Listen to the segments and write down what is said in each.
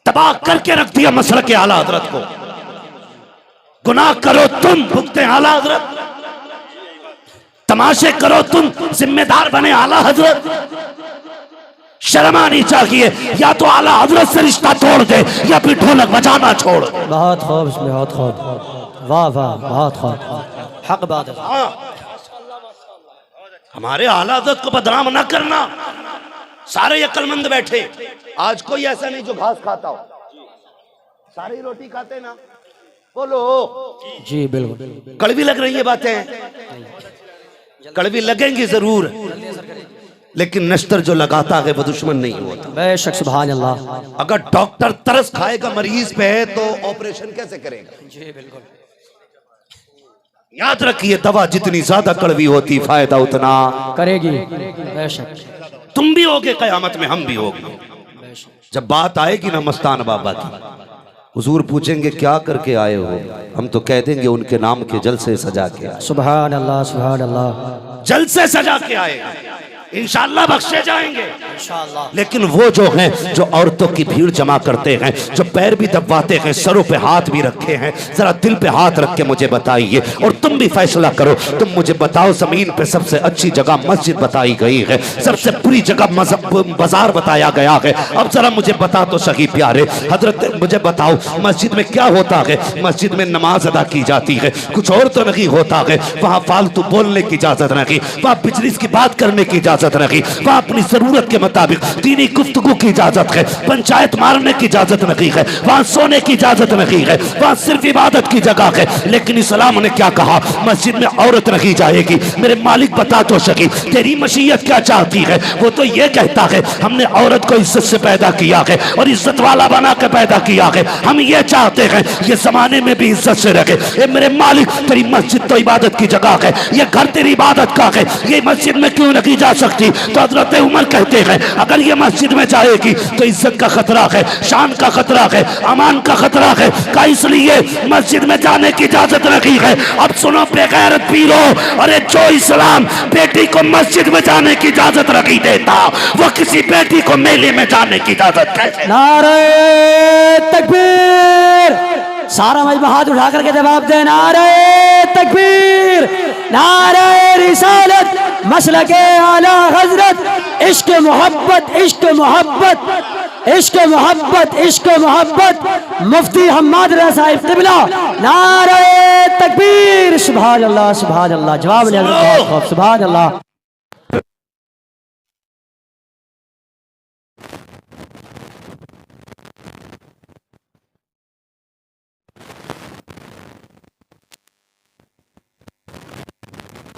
तबाह करके रख दिया मसलक के आला हजरत को। गुनाह करो तुम, भुगते आला हजरत। तमाशे करो तुम, जिम्मेदार बने आला हजरत। शर्म आनी चाहिए, या तो आला हजरत से रिश्ता तोड़ दे या फिर ढोलक बजाना छोड़। बहुत खूब, बहुत खूब, वाह वाह, बहुत खूब, हक बात है। हाँ, हमारे आला हजरत को बदनाम ना करना। सारे अक्लमंद बैठे, आज कोई ऐसा नहीं जो घास खाता हो, सारी रोटी खाते ना। बोलो जी बिल्कुल। कड़वी लग रही है बातें, कड़वी लगेंगी जरूर, लेकिन नश्तर जो लगाता है वो दुश्मन नहीं होता। बेशक, सुभान अल्लाह। अगर डॉक्टर तरस खाएगा मरीज पे तो ऑपरेशन कैसे करेगा? जी बिल्कुल। याद रखिए, दवा जितनी ज्यादा कड़वी होती फायदा उतना करेगी। बेशक। तुम भी होगे कयामत में, हम भी होंगे। जब बात आएगी ना मस्तान बाबा की, हुजूर पूछेंगे क्या करके आए हो, हम तो कह देंगे उनके नाम के जलसे सजा के आए। सुभान अल्लाह, सुभान अल्लाह। जलसे सजा के आए, इंशाअल्लाह बख्शे जाएंगे इंशाअल्लाह। लेकिन वो जो हैं जो औरतों की भीड़ जमा करते हैं, जो पैर भी दबाते हैं, सरों पे हाथ भी रखे हैं, जरा दिल पे हाथ रख के मुझे बताइए, और तुम भी फैसला करो। तुम मुझे बताओ, जमीन पे सबसे अच्छी जगह मस्जिद बताई गई है, सबसे बुरी जगह बाजार बताया गया है। अब जरा मुझे बता तो सही प्यारे हजरत, मुझे बताओ मस्जिद में क्या होता है? मस्जिद में नमाज अदा की जाती है, कुछ और तो नहीं होता है। वहाँ फालतू बोलने की इजाजत नहीं, वहाँ बिजनेस की बात करने की इजाजत नहीं, वहाँ अपनी जरूरत के मुताबिक दीनी गुफ्तगू की इजाजत है, पंचायत मारने की इजाजत नहीं है, वहाँ सोने की इजाजत नहीं है, वहाँ सिर्फ इबादत की जगह है। लेकिन इस्लाम ने क्या कहा? मस्जिद में औरत नहीं जाएगी। मेरे मालिक बता तो सकी, तेरी मशीयत क्या चाहती है? वो तो ये कहता है हमने औरत को इज्जत से पैदा किया है और इज्जत वाला बना के पैदा किया है। हम ये चाहते हैं ये जमाने में भी इज्जत से रखे। ए मेरे मालिक, तेरी मस्जिद तो इबादत की जगह है, ये घर तेरी इबादत का है, ये मस्जिद में क्यों नहीं जा सकती? तो हजरत उमर कहते हैं अगर ये मस्जिद में जाएगी तो इज्जत का खतरा है, शान का खतरा है, अमान का खतरा है का, इसलिए मस्जिद में जाने की इजाजत नहीं है। अब सुनो बेगैरत पीरो, अरे जो इस्लाम बेटी को मस्जिद में जाने की इजाजत नहीं देता, वो किसी बेटी को मेले में जाने की इजाजत कैसे? नारे तकबीर। सारा मजमा हाथ उठा करके जवाब दे, नारे तकबीर, नारे रिसालत, मसलके आला हजरत। इश्क मोहब्बत, इश्क मोहब्बत, इश्क मोहब्बत, इश्क मोहब्बत। मुफ्ती हम्माद रज़ा साहिब क़िबला, नारे तकबीर। सुभान अल्लाह, सुभान अल्लाह। जवाब ने बहुत, सुभान अल्लाह।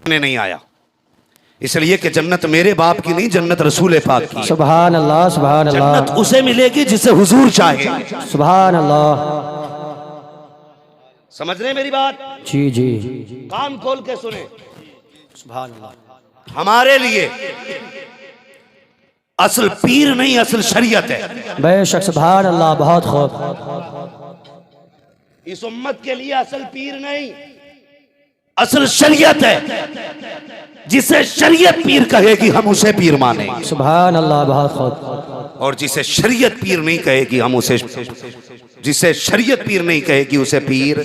नहीं आया इसलिए कि जन्नत मेरे बाप की नहीं, जन्नत रसूल पाक की। सुभान अल्लाह, सुभान अल्लाह। जन्नत उसे मिलेगी जिसे हुजूर चाहे। सुभान अल्लाह। समझ रहे मेरी बात? जी जी। कान खोल के सुने। सुभान अल्लाह। हमारे लिए असल पीर नहीं, असल शरीयत है। बेशक, सुभान अल्लाह, बहुत खूब। इस उम्मत के लिए असल पीर नहीं, असल शरीयत है। जिसे शरीयत पीर कहेगी हम उसे पीर माने। सुभान अल्लाह, बहुत खूब। और जिसे शरीयत पीर नहीं कहेगी हम उसे, जिसे शरीयत पीर नहीं कहेगी उसे पीर,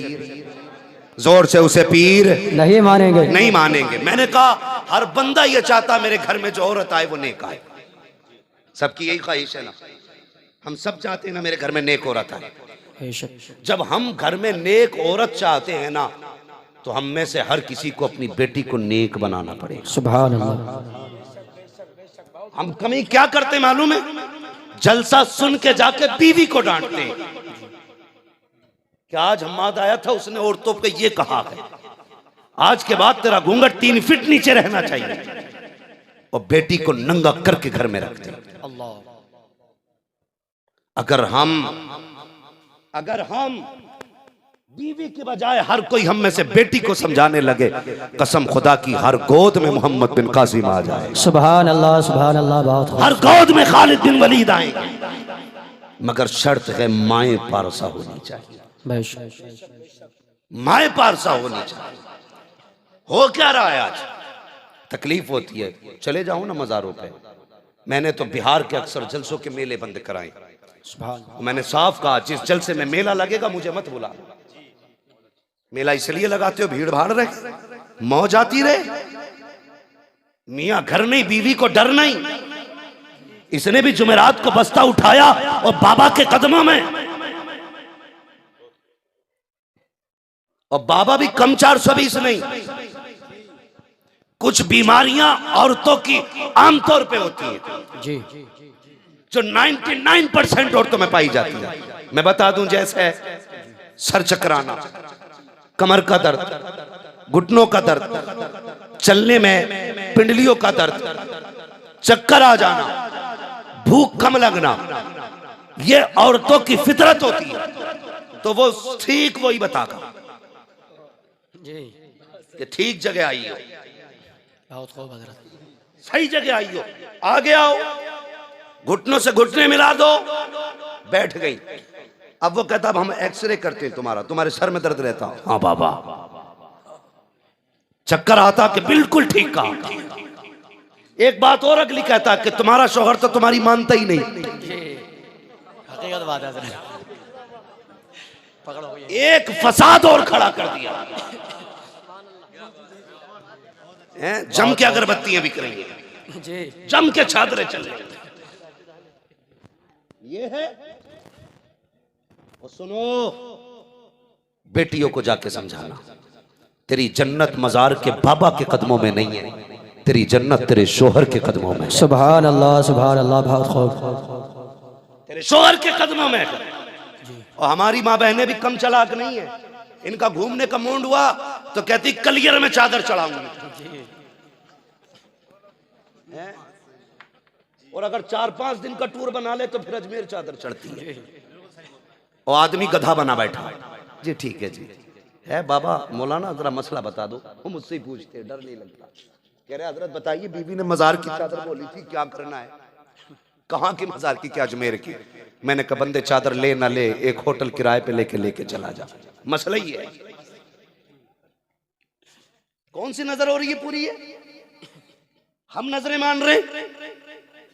जोर से उसे पीर नहीं मानेंगे, नहीं मानेंगे। मैंने कहा हर बंदा ये चाहता मेरे घर में जो औरत आए वो नेक आए। सबकी यही ख्वाहिश है ना, हम सब चाहते हैं ना मेरे घर में नेक औरत आए। जब हम घर में नेक औरत चाहते हैं ना, तो हम में से हर किसी को अपनी बेटी को नेक बनाना पड़ेगा। सुभान अल्लाह। हम कमी क्या करते मालूम है? जलसा सुन के जाके बीवी को डांटते हैं। क्या आज हम्माद आया था, उसने औरतों पे ये कहा है आज के बाद तेरा घूंघट 3 फीट नीचे रहना चाहिए, और बेटी को नंगा करके घर में रखते। अगर हम बीवी के बजाय हर कोई हम में से बेटी को समझाने लगे, कसम खुदा की हर गोद में मोहम्मद बिन कासिम आ जाए। सुभान अल्लाह, सुभान अल्लाह, बहुत हर गोद में खालिद बिन वलीद आएंगे, मगर शर्त है माए पारसा होनी चाहिए। माए पारसा होनी चाहिए। हो क्या रहा है आज? तकलीफ होती है, चले जाओ ना मज़ारों पे। मैंने तो बिहार के अक्सर जलसों के मेले बंद कराए, मैंने साफ कहा जिस जलसे में मेला लगेगा मुझे मत बुला। मेला इसलिए लगाते हो भीड़ भाड़ रहे, मौज आती रहे। मियां घर नहीं, बीवी को डर नहीं। इसने भी जुमेरात को बस्ता उठाया और बाबा के कदमों में, और बाबा भी कम 420 नहीं। कुछ बीमारियां औरतों की आमतौर पे होती हैं जी, जो 99% औरतों में पाई जाती है। मैं बता दूं, जैसे सर चकराना, कमर का दर्द, घुटनों का दर्द, चलने में पिंडलियों का दर्द, चक्कर आ जाना, भूख कम लगना, ये औरतों की फितरत होती है। तो वो ठीक वही बतागा कि ठीक जगह आई हो, बहुत खूब हजरत, सही जगह आई हो, आगे आओ, घुटनों से घुटने मिला दो। बैठ गई। अब वो कहता अब हम एक्सरे करते हैं तुम्हारा, तुम्हारे सर में दर्द रहता। हाँ बाबा। चक्कर आता कि बिल्कुल ठीक कहा। एक बात और अगली कहता कि तुम्हारा शौहर तो तुम्हारी मानता ही नहीं। हकीकत बात है हजरत, पकड़ो ये। एक फसाद और खड़ा कर दिया। जम के अगरबत्तियां बिक रही हैं जी, जम के चादरें चल रही हैं। ये है। और सुनो, बेटियों को जाके समझाना, तेरी जन्नत मजार के बाबा के कदमों में नहीं है, तेरी जन्नत तेरे शोहर के कदमों में। सुभान अल्लाह, सुभान अल्लाह, बहुत खूब, तेरे शोहर के कदमों में। और हमारी माँ बहनें भी कम चालाक नहीं है। इनका घूमने का मूड हुआ तो कहती कलियर में चादर चढ़ाऊंगी। और अगर 4-5 दिन का टूर बना ले तो फिर अजमेर चादर चढ़ती है। और आदमी गधा बना बैठा। जी ठीक है जी, है बाबा मौलाना जरा मसला बता दो। वो मुझसे ही पूछते हैं, डर नहीं लगता। कह रहे हजरत बताइए, बीवी ने मजार की चादर बोली थी, क्या करना है? कहाँ की मजार की? क्या अजमेर की? मैंने कहा बंदे चादर ले ना ले, एक होटल किराए पे लेके चला जा। मसला ही है। कौन सी नजर हो रही है पूरी है? हम नजरें मान रहे।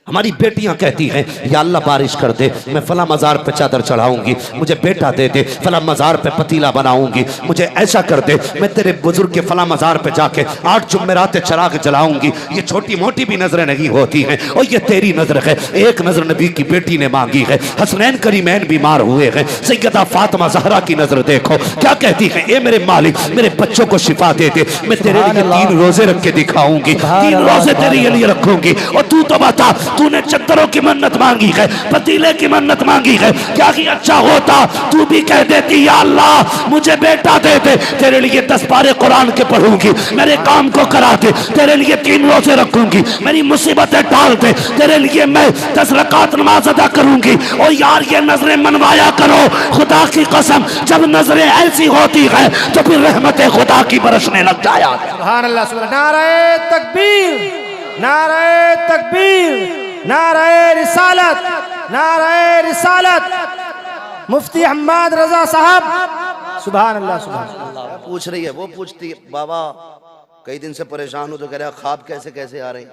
हमारी बेटियां कहती हैं या अल्लाह बारिश कर दे, मैं फला मजार पे चादर चढ़ाऊंगी, मुझे बेटा दे दे, फला मजार पे पतीला बनाऊंगी, मुझे ऐसा कर दे, मैं तेरे बुजुर्ग के फला मजार पे जाके 8 जुमेरात चिराग जलाऊंगी। ये छोटी मोटी भी नजरें नहीं होती हैं, और ये तेरी नजर है। एक नजर नबी की बेटी ने मांगी है। हसनैन करीमैन बीमार हुए हैं, सैयदा फातिमा ज़हरा की नजर देखो क्या कहती है, ए मेरे मालिक मेरे बच्चों को शिफा दे दे, मैं तेरे लिए 3 रोजे रख के दिखाऊंगी, 3 रोजे तेरे लिए रखूंगी। और तू तो बता, तूने चद्दरों की मन्नत मांगी है, पतीले की मन्नत मांगी है, क्या ही अच्छा होता तू भी कह देती या अल्लाह मुझे बेटा दे दे, तेरे लिए 10 पारे कुरान के पढ़ूंगी, मेरे काम को करा दे, तेरे लिए 3 रोजे रखूंगी, मेरी मुसीबतें टाल दे, तेरे लिए मैं 10 रकात नमाज अदा करूंगी। और यार ये नजरें मनवाया करो, खुदा की कसम जब नजरें ऐसी होती है तो फिर रहमतें खुदा की बरसने लग जाया। सुभान अल्लाह, सुभान। नारे तकबीर, नारे तकबीर, नारे रिसालत, नारे रिसालत, मुफ्ती हम्माद रजा साहब। सुभान अल्लाह, सुभान अल्लाह। पूछ रही है, वो पूछती है बाबा कई दिन से परेशान हो, तो कह रहा ख्वाब कैसे कैसे आ रहे हैं।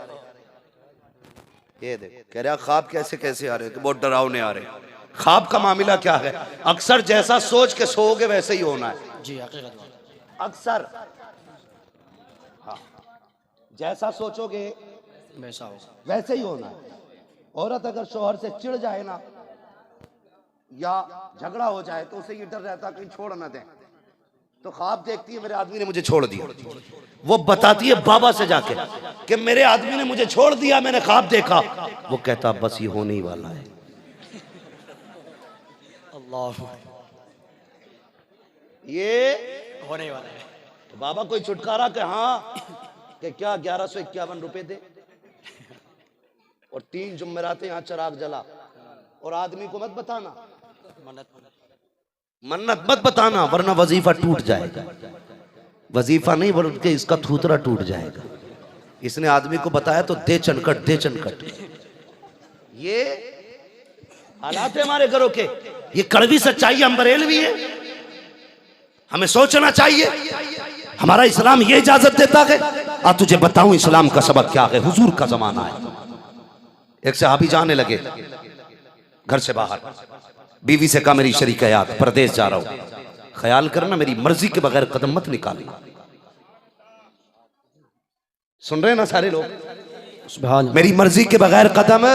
ये देख, कह रहा ख्वाब कैसे कैसे आ रहे हैं, बहुत डरावने आ रहे हैं। ख्वाब का मामला क्या है? अक्सर जैसा सोच के सोओगे वैसे ही होना है जी, अक्सर। हाँ, जैसा सोचोगे वैसा हो। वैसे ही होना है। औरत अगर शोहर से चिढ़ जाए ना या झगड़ा हो जाए तो उसे ये डर रहता कहीं छोड़ ना दे, तो ख्वाब देखती है मेरे आदमी ने मुझे छोड़ दिया। वो बताती है बाबा से जाके कि मेरे आदमी ने मुझे छोड़ दिया, मैंने ख्वाब देखा। वो कहता बस ये होने ही वाला है। अल्लाह, ये होने वाला है। तो बाबा कोई छुटकारा के हाँ कि क्या 1151 रुपए दे और 3 जुम्मेरातें यहाँ चिराग जला। और आदमी को मत बताना, मन्नत मत बताना, वरना वजीफा टूट जाएगा। वजीफा नहीं बल्कि इसका थूतरा टूट जाएगा। इसने आदमी को बताया तो दे चनकट, दे चनकट। ये हालात है हमारे घरों के। ये कड़वी सच्चाई हम बरेलवी है, हमें सोचना चाहिए। हमारा इस्लाम ये इजाजत देता है। आ तुझे बताऊं इस्लाम का सबक क्या है। हुजूर का जमाना है, एक सहाबी जाने लगे, घर से बाहर, बीवी से कहा मेरी शरीक हयात परदेश जा रहा हूं, ख्याल करना मेरी मर्जी के बगैर कदम मत निकालना। सुन रहे हैं ना सारे लोग? सुभान अल्लाह। मेरी मर्जी के बगैर कदम,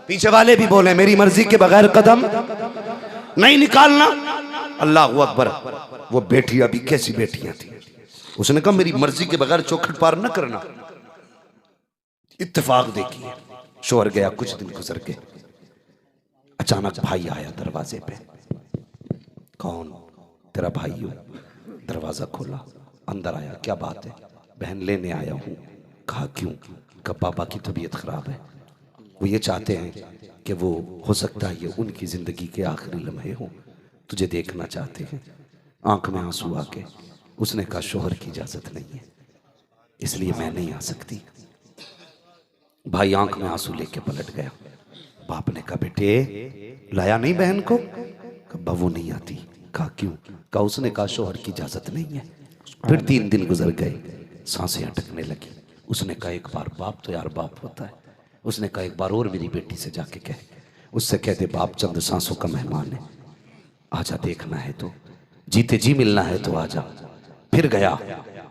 पीछे वाले भी बोले मेरी मर्जी के बगैर कदम नहीं निकालना। अल्लाह अकबर। वो बेटी अभी कैसी बेटियां थी, उसने कहा मेरी मर्जी के बगैर चौखट पार न करना। इत्तेफाक देखिए, शोहर गया, कुछ दिन गुजर के अचानक भाई आया दरवाजे पे। कौन? तेरा भाई हो। दरवाजा खोला, अंदर आया, क्या बात है? बहन लेने आया हूं। कहा क्यों? कहा बाबा की तबीयत खराब है, वो ये चाहते हैं कि वो हो सकता है ये उनकी जिंदगी के आखिरी लम्हे हों, तुझे देखना चाहते हैं। आंख में आंसू आके उसने कहा शोहर की इजाजत नहीं है, इसलिए मैं नहीं आ सकती। भाई आंख में आंसू लेके पलट गया। बाप ने कहा बेटे लाया नहीं बहन को? कहा वो नहीं आती। कहा क्यों? कहा उसने कहा शोहर की इजाजत नहीं है। फिर 3 दिन गुजर गए, सांसें अटकने लगी। उसने कहा एक बार बाप तो यार बाप होता है। उसने कहा एक बार और मेरी बेटी से जाके कह, उससे कहते बाप चंद सांसों का मेहमान है, आजा देखना है तो, जीते जी मिलना है तो आजा। फिर गया,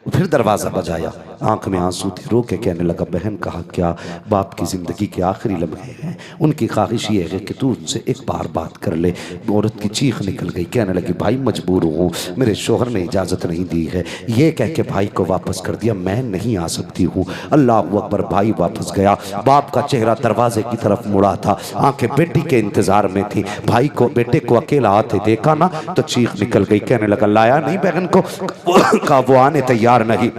फिर दरवाजा बजाया, आंख में आंसू थे, रो के कहने लगा बहन कहा क्या? बाप की जिंदगी के आखिरी लम्हे हैं, उनकी ख्वाहिश ये है कि तू उनसे एक बार बात कर ले। औरत की चीख निकल गई, कहने लगी भाई मजबूर हूँ, मेरे शोहर ने इजाज़त नहीं दी है। ये कह के भाई को वापस कर दिया, मैं नहीं आ सकती हूँ। अल्लाह अकबर। भाई वापस गया, बाप का चेहरा दरवाजे की तरफ मुड़ा था, आंखें बेटी के इंतजार में थी। भाई को बेटे को अकेला आते देखा ना तो चीख निकल गई, कहने लगा लाया नहीं बहन को? कहा वो आने तैयार नहीं,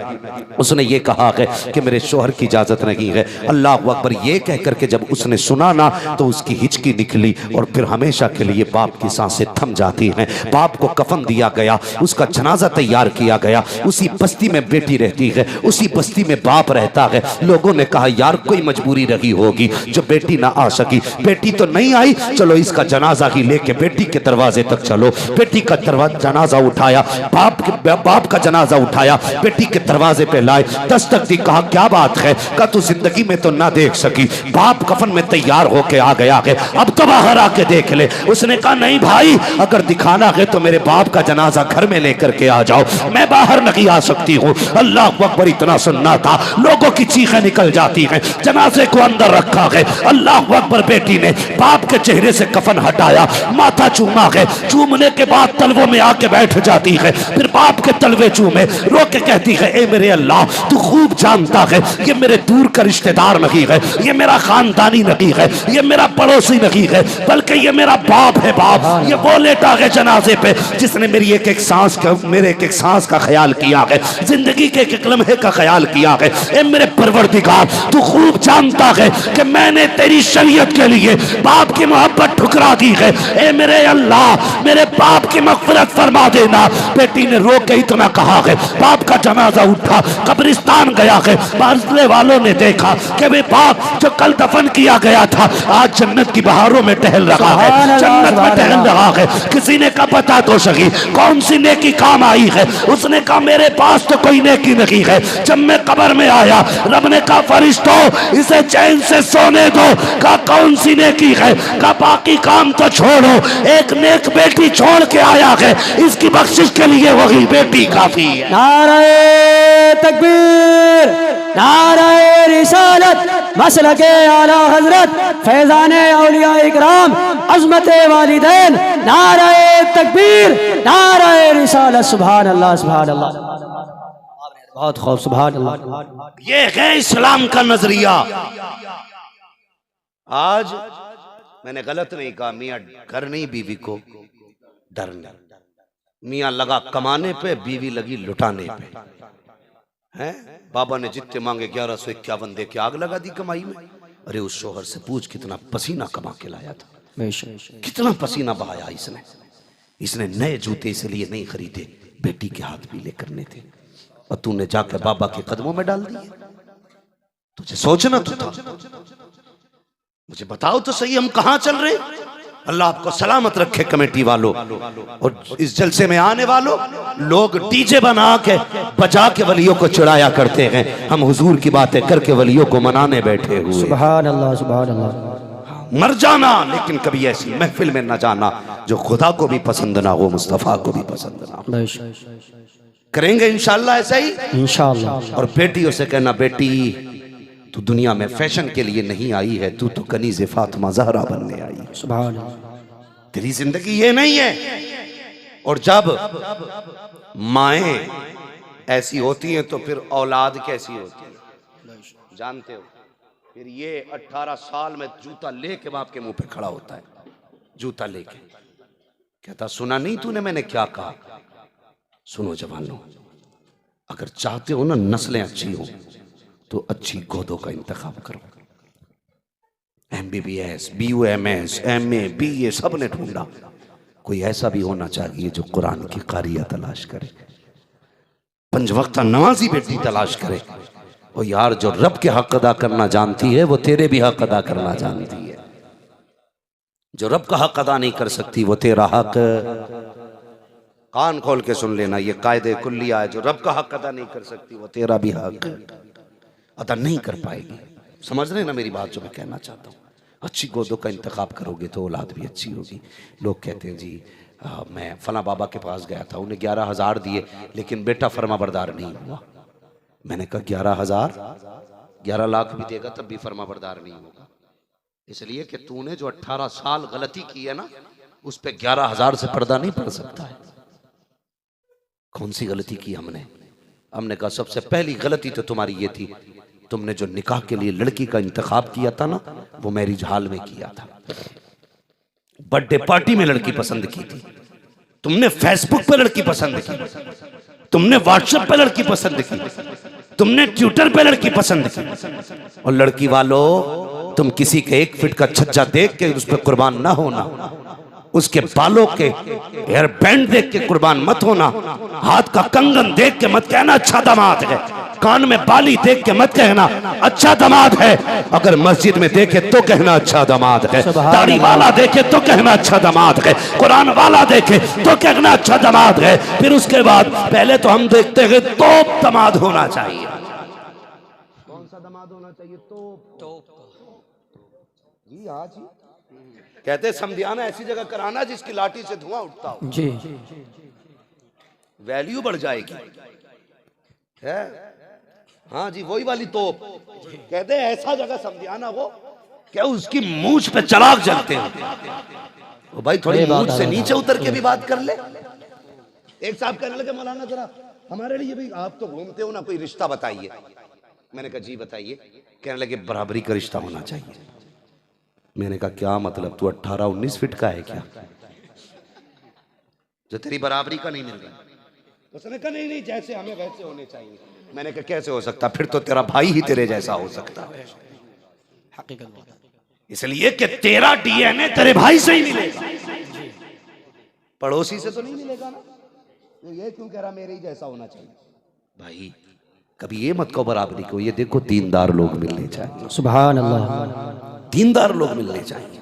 उसने ये कहा है कि मेरे शोहर की इजाजत नहीं है। अल्लाह अकबर। ये कह करके जब उसने सुना ना तो उसकी हिचकी निकली और फिर हमेशा के लिए बाप की सांसें थम जाती हैं। बाप को कफन दिया गया, उसका जनाजा तैयार किया गया। उसी बस्ती में बेटी रहती है, उसी बस्ती में बाप रहता है। लोगों ने कहा यार कोई मजबूरी रही होगी जो बेटी ना आ सकी। बेटी तो नहीं आई, चलो इसका जनाजा ही लेके बेटी के दरवाजे तक चलो। बेटी का जनाजा उठाया, बाप का जनाजा उठाया, बेटी के दरवाजे पे लाए, दस्तक दी। कहा क्या बात है? कहा तू जिंदगी में तो ना देख सकी, बाप कफन में तैयार होके आ गया है, अब तो बाहर आके देख ले। उसने कहा नहीं भाई, अगर दिखाना है तो मेरे बाप का जनाजा घर में लेकर के आ जाओ, मैं बाहर नहीं आ सकती हूँ। अल्लाह अकबर। इतना सुनना था, लोगों की चीखें निकल जाती हैं। जनाजे को अंदर रखा है, अल्लाह अकबर। बेटी ने बाप के चेहरे से कफन हटाया, माथा चूमा है, चूमने के बाद तलवों में आके बैठ जाती है, फिर बाप के तलवे चूमे, रो के कहती है ए मेरे अल्लाह तू खूब जानता है ये मेरे दूर का रिश्तेदार नहीं है, ये मेरा खानदानी नहीं है, ये मेरा पड़ोसी नहीं है, बल्कि ये मेरा बाप है। बाप ये वो लेटा है जनाजे पे जिसने मेरी एक एक सांस का, मेरे एक एक सांस का ख्याल किया है, जिंदगी के एक एक लम्हे का ख्याल किया है। ए मेरे परवरदिगार तू खूब जानता है कि मैंने तेरी शरीयत के लिए बाप की मोहब्बत ठुकरा दी है। ए मेरे अल्लाह मेरे बाप की मग़फ़िरत फरमा देना। बेटी ने रो के इतना कहा है, बाप का जनाजा उठा, कब्रिस्तान गया है, बाज़ले वालों ने देखा कि वे बाप जो कल दफन किया गया था आज जन्नत की बहारों में टहल रहा है, जन्नत में टहल रहा है। किसी ने कहा बता तो सही कौन सी नेकी काम आई है? उसने कहा मेरे पास तो कोई नेकी नहीं है। जब मैं कब्र में आया, रब ने कहा फरिश्तों इसे चैन से सोने दो। कहा कौन सी नेकी है? कहा बाकी काम तो छोड़ो, एक नेक बेटी छोड़ के आया है, इसकी बख्शिश के लिए वही बेटी काफी है। नारे तकबीर, नारे रिसालत, मसलके आला हजरत, फैजाने औलिया इकराम, अज़मते वालिदैन, नारे तकबीर, नारे रिसालत। सुभान अल्लाह, सुभान अल्लाह, बहुत खूब, सुभान अल्लाह। ये है इस्लाम का नजरिया। आज मैंने गलत नहीं कहा, मियाँ घर नहीं बीवी को डरना, मियाँ लगा कमाने पे, बीवी लगी लुटाने पे। हैं बाबा ने जितने मांगे 1151 दे के आग लगा दी कमाई में। अरे उस शोहर से पूछ कितना पसीना कमा के लाया था, कितना पसीना बहाया इसने। इसने नए जूते इसलिए नहीं खरीदे, बेटी के हाथ पीले करने थे, और तूने जाकर बाबा के कदमों में डाल दिए। तुझे सोचना तो था। मुझे बताओ तो सही हम कहां चल रहे? अल्लाह आपको सलामत रखे कमेटी वालों और इस जलसे में आने वालों। लोग डीजे बना के बजा के वलियों को चिढ़ाया करते हैं, हम हुजूर की बातें करके वलियों को मनाने बैठे हुए। सुभान अल्लाह, सुभान अल्लाह। मर जाना, लेकिन कभी ऐसी महफिल में न जाना जो खुदा को भी पसंद ना हो, मुस्तफ़ा को भी पसंद ना हो। करेंगे इंशाअल्लाह ऐसा ही इंशाअल्लाह। और बेटियों से कहना, बेटी तू दुनिया में फैशन के लिए नहीं आई है, तू तो कनीज़ फातिमा ज़हरा बनने आई है। सुभान अल्लाह। तेरी जिंदगी ये नहीं है। और जब माएँ ऐसी होती हैं तो फिर औलाद कैसी होती है जानते हो? फिर ये 18 साल में जूता लेके बाप के मुंह पे खड़ा होता है, जूता लेके कहता, सुना नहीं तूने मैंने क्या कहा? सुनो जवानों, अगर चाहते हो ना नस्लें अच्छी हो तो अच्छी गोदों का इंतखाब करो। MBBS, BUMS, MA, BA सब ने ढूंढा, कोई ऐसा भी होना चाहिए जो कुरान की कारिया तलाश करे, 5 वक्त नमाजी बेटी तलाश करे। और यार जो रब के हक अदा करना जानती है वो तेरे भी हक अदा करना जानती है। जो रब का हक अदा नहीं कर सकती वो तेरा हक, कान खोल के सुन लेना, ये कायदे कुल्लिया है। जो रब का हक अदा नहीं कर सकती वो तेरा भी हक अदा नहीं कर पाएगी। समझ रहे ना मेरी बात जो मैं कहना चाहता हूँ? अच्छी गोदों का इंतखाब करोगे तो औलाद भी अच्छी होगी। लोग कहते हैं जी मैं फला बाबा के पास गया था, उन्हें 11,000 दिए लेकिन बेटा फर्मा बरदार नहीं हुआ। मैंने कहा 11,000, 11 लाख भी देगा तब भी फर्मा बरदार नहीं होगा। इसलिए कि तूने जो 18 साल गलती की है ना, उस पे 11,000 से पर्दा नहीं पड़ सकता है। कौन सी गलती की हमने? हमने कहा सबसे पहली गलती तो तुम्हारी ये थी, तुमने जो निकाह के लिए लड़की का इंतखाब किया था ना, वो मैरिज हॉल में किया था। बर्थडे पार्टी में लड़की पसंद की थी, तुमने फेसबुक पे लड़की पसंद की, तुमने व्हाट्सएप पे लड़की पसंद की, तुमने ट्विटर पे लड़की पसंद की। और लड़की वालों, तुम किसी के 1 फीट का छज्जा देख के उस पर कुर्बान ना होना, उसके बालों के हेयर बैंड देख के कुर्बान मत होना, हाथ का कंगन देख के मत कहना अच्छा दामाद है, कान में बाली देख के मत कहना अच्छा दामाद है। अगर मस्जिद में देखे तो कहना अच्छा दामाद है, दाढ़ी वाला देखे तो कहना अच्छा दामाद है, कुरान वाला देखे तो कहना अच्छा दामाद है। फिर उसके बाद पहले तो हम देखते हैं तोप दामाद होना चाहिए। कौन सा दामाद होना चाहिए? तोप जी। हाँ जी, कहते समझाना ऐसी जगह कराना जिसकी लाठी से धुआं उठता हो जी, वैल्यू बढ़ जाएगी है। हाँ जी, वही वाली तोप। कहते ऐसा जगह समझाना हो क्या उसकी मूंछ पे चराग जलते हैं। तो भाई थोड़ी मूंछ से नीचे उतर के भी बात कर ले। एक साहब कहने लगे, मौलाना जरा हमारे लिए भी, आप तो घूमते हो ना, कोई रिश्ता बताइए। मैंने कहा जी बताइए। कहने लगे बराबरी का रिश्ता होना चाहिए। मैंने कहा क्या मतलब, तू 18-19 फीट का है क्या जो तेरी बराबरी का नहीं मिल रहा? उसने कहा नहीं जैसे हमें वैसे होने चाहिए। मैंने कहा कैसे हो सकता? फिर तो तेरा भाई ही तेरे जैसा हो सकता है। इसलिए कि तेरा DNA तेरे भाई से ही मिलेगा, पड़ोसी से तो नहीं मिलेगा ना। तो ये क्यों कह रहा मेरे ही जैसा होना चाहिए? भाई कभी ये मत कहो बराबरी को, ये देखो दीनदार लोग मिलने चाहिए। सुभान अल्लाह। दीनदार लोग मिलने चाहिए।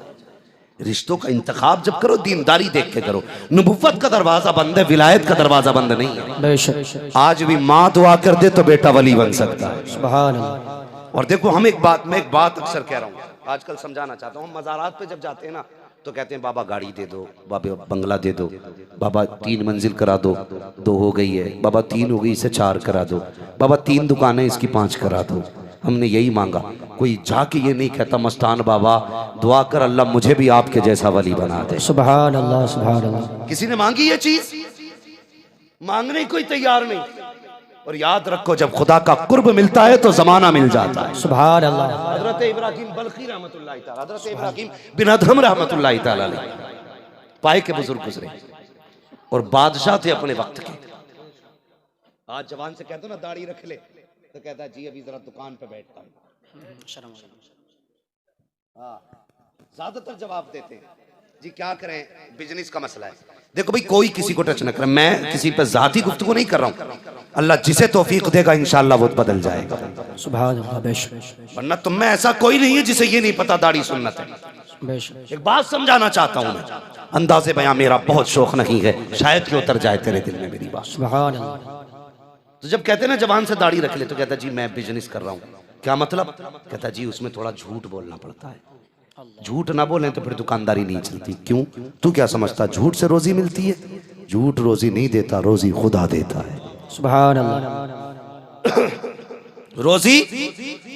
रिश्तों का इंतखाब जब करो दीनदारी देख के करो। नबुव्वत का दरवाजा बंद है, विलायत का दरवाजा बंद नहीं है। बेशक। आज भी माँ दुआ कर दे तो बेटा वली बन सकता है। सुभान अल्लाह। और देखो मैं एक बात अक्सर कह रहा हूँ, आजकल समझाना चाहता हूँ। हम मज़ारात पे जब जाते हैं ना तो कहते हैं बाबा गाड़ी दे दो, बाबा बंगला दे दो, बाबा 3 मंजिल करा दो, 2 हो गई है, बाबा 3 हो गई इसे 4 करा दो, बाबा 3 दुकानें इसकी 5 करा दो। हमने यही मांगा। कोई जाके ये नहीं कहता मस्तान बाबा दुआ कर अल्लाह मुझे भी आपके जैसा वली बना दे। सुभान अल्लाह, सुभान अल्लाह। किसी ने मांगी ये चीज? मांगने कोई तैयार नहीं। और याद रखो जब खुदा का कुर्ब मिलता है तो जमाना मिल जाता है। सुभान अल्लाह। हजरत इब्राहिम बल्खी रहमतुल्लाह ताला, हजरत इब्राहिम बिन अदहम रहमतुल्लाह ताला पाए के बुजुर्ग गुजरे और बादशाह थे अपने वक्त के। आज जवान से कहते हो ना दाढ़ी रख ले तो कहता है जी अभी जरा दुकान पे बैठता हूँ। हाँ, ज्यादातर जवाब देते हैं जी क्या करें बिजनेस का मसला है। देखो भाई कोई किसी को टच न करे, मैं किसी पर जाती गुफ्तगू नहीं कर रहा हूँ। अल्लाह जिसे तौफीक देगा इंशाअल्लाह वो बदल जाएगा। सुभान अल्लाह। बेशक। वरना तुम में ऐसा कोई नहीं है जिसे ये नहीं पता दाढ़ी सुन्नत है। बेशक। एक बात समझाना चाहता हूँ मैं, अंदाज़े बयां मेरा बहुत शौक नहीं है, शायद कि उतर जाए तेरे दिल में मेरी बात। सुभान अल्लाह। तो जब कहते हैं ना जवान से दाढ़ी रख ले तो कहता जी मैं बिजनेस कर रहा हूँ। क्या मतलब? कहता जी उसमें थोड़ा झूठ बोलना पड़ता है। झूठ ना बोलें तो फिर दुकानदारी नहीं चलती। क्यों? तू क्या समझता झूठ से रोजी मिलती है? झूठ रोजी नहीं देता, रोजी खुदा देता है। सुभान अल्लाह। रोजी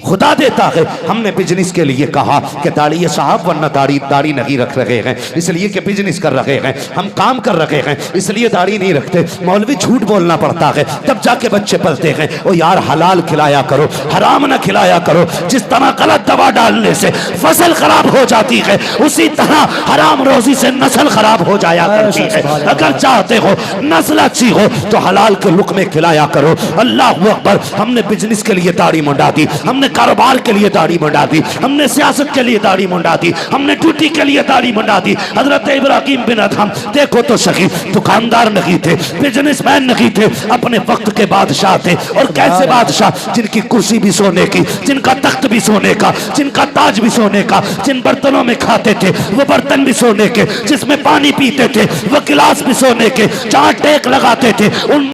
खुदा देता है। हमने बिजनेस के लिए कहा कि दाढ़ी साहब, वरना दाढ़ी नहीं रख रहे हैं इसलिए कि बिजनेस कर रहे हैं, हम काम कर रहे हैं इसलिए दाढ़ी नहीं रखते। मौलवी झूठ बोलना पड़ता है तब जाके बच्चे पलते हैं। ओ यार हलाल खिलाया करो, हराम न खिलाया करो। जिस तरह गलत दवा डालने से फसल खराब हो जाती है, उसी तरह हराम रोजी से नस्ल खराब हो जाया करती है। अगर चाहते हो नस्ल अच्छी हो तो हलाल के लुक़मे खिलाया करो। अल्लाह अकबर। हमने बिजनेस के लिए दाढ़ी मुंडा दी, हमने कारोबार के लिए दाढ़ी मुंडा दी, हमने सियासत के लिए दाढ़ी मुंडा दी, हमने ड्यूटी के लिए दाढ़ी मुंडा दी। हजरत इब्राहिम बिन अदहम देखो तो सही, दुकानदार नहीं थे, बिजनेसमैन नहीं थे, अपने वक्त के बादशाह थे। और कैसे बादशाह? जिनकी कुर्सी भी सोने की, जिनका तख्त भी सोने का, जिनका ताज भी सोने का, जिन बर्तनों में खाते थे वो बर्तन भी सोने के, जिसमें पानी पीते थे वो गिलास भी सोने के, जहां टेक लगाते थे उन